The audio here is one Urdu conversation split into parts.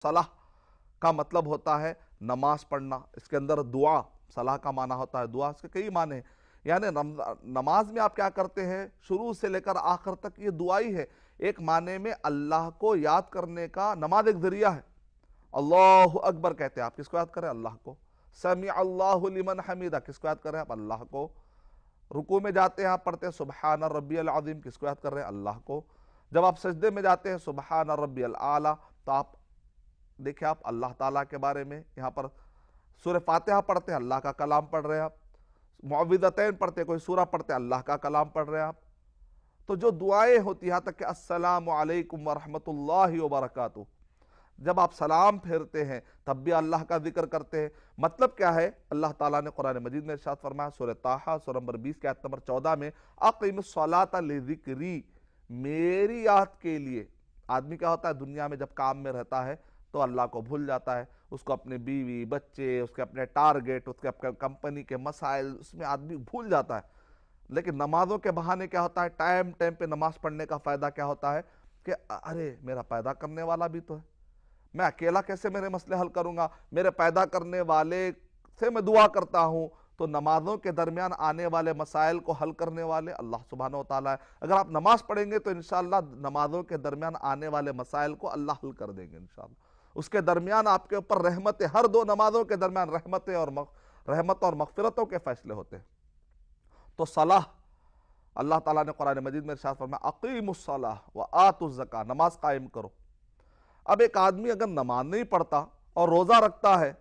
صلاح کا مطلب ہوتا ہے نماز پڑھنا، اس کے اندر دعا، صلاح کا معنی ہوتا ہے دعا، اس کے کئی معنی ہیں. یعنی نماز میں آپ کیا کرتے ہیں شروع سے لے کر آخر تک یہ دعائی ہے. ایک معنی میں اللہ کو یاد کرنے کا نماز ایک ذریعہ ہے. اللہ اکبر کہتے ہیں آپ کس کو یاد کریں؟ اللہ کو. سمع اللہ لمن حمیدہ کس کو یاد کر رہے ہیں آپ؟ اللہ کو. رکوع میں جاتے ہیں آپ پڑھتے ہیں سبحان ربی العظیم کس کو یاد کر رہے ہیں؟ اللہ کو. جب آپ سجدے میں جاتے ہیں سبحان ربی الاعلیٰ تو آپ دیکھیں آپ اللہ تعالیٰ کے بارے میں یہاں پر سورہ فاتحہ پڑھتے ہیں اللہ کا کلام پڑھ رہے ہیں آپ. معوذتین پڑھتے ہیں کوئی سورہ پڑھتے ہیں اللہ کا کلام پڑھ رہے ہیں آپ. تو جو دعائیں ہوتی ہیں یہاں تک کہ السلام علیکم ورحمۃ اللہ وبرکاتہ، جب آپ سلام پھیرتے ہیں تب بھی اللہ کا ذکر کرتے ہیں. مطلب کیا ہے؟ اللہ تعالیٰ نے قرآن مجید میں ارشاد فرمایا سورہ طٰہٰ سورہ نمبر 20 کی آیت نمبر 14 میں اقیم الصلاۃ لذکری، میری یاد کے لیے. آدمی کیا ہوتا ہے دنیا میں جب کام میں رہتا ہے تو اللہ کو بھول جاتا ہے، اس کو اپنے بیوی بچے، اس کے اپنے ٹارگٹ، اس کے اپنے کمپنی کے مسائل، اس میں آدمی بھول جاتا ہے. لیکن نمازوں کے بہانے کیا ہوتا ہے ٹائم پہ نماز پڑھنے کا فائدہ کیا ہوتا ہے کہ ارے میرا پیدا کرنے والا بھی تو ہے، میں اکیلا کیسے میرے مسئلے حل کروں گا، میرے پیدا کرنے والے سے میں دعا کرتا ہوں. تو نمازوں کے درمیان آنے والے مسائل کو حل کرنے والے اللہ سبحانہ و تعالیٰ ہے. اگر آپ نماز پڑھیں گے تو انشاءاللہ نمازوں کے درمیان آنے والے مسائل کو اللہ حل کر دیں گے انشاءاللہ. اس کے درمیان آپ کے اوپر رحمتیں، ہر دو نمازوں کے درمیان رحمتیں اور مغفرتوں کے فیصلے ہوتے ہیں. تو صلاح اللہ تعالیٰ نے قرآن مجید میں ارشاد فرمایا اقیم الصلاۃ وآتوا الزکاۃ، نماز قائم کرو. اب ایک آدمی اگر نماز نہیں پڑھتا اور روزہ رکھتا ہے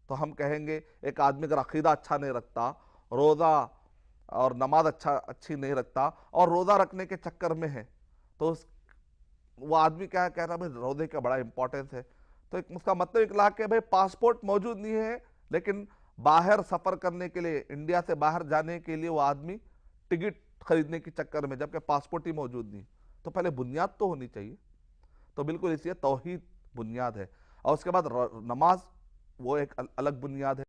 تو ہم کہیں گے ایک آدمی اگر عقیدہ اچھا نہیں رکھتا، روزہ اور نماز اچھی نہیں رکھتا اور روزہ رکھنے کے چکر میں ہے تو وہ آدمی کیا کہہ رہا ہے روزے کا بڑا امپورٹنس ہے. تو اس کا مطلب اکلا کہ بھائی پاسپورٹ موجود نہیں ہے لیکن باہر سفر کرنے کے لیے، انڈیا سے باہر جانے کے لیے وہ آدمی ٹکٹ خریدنے کے چکر میں، جبکہ پاسپورٹ ہی موجود نہیں. تو پہلے بنیاد تو ہونی چاہیے. تو بالکل اس لیے توحید بنیاد ہے اور اس کے بعد نماز وہ ایک الگ بنیاد ہے.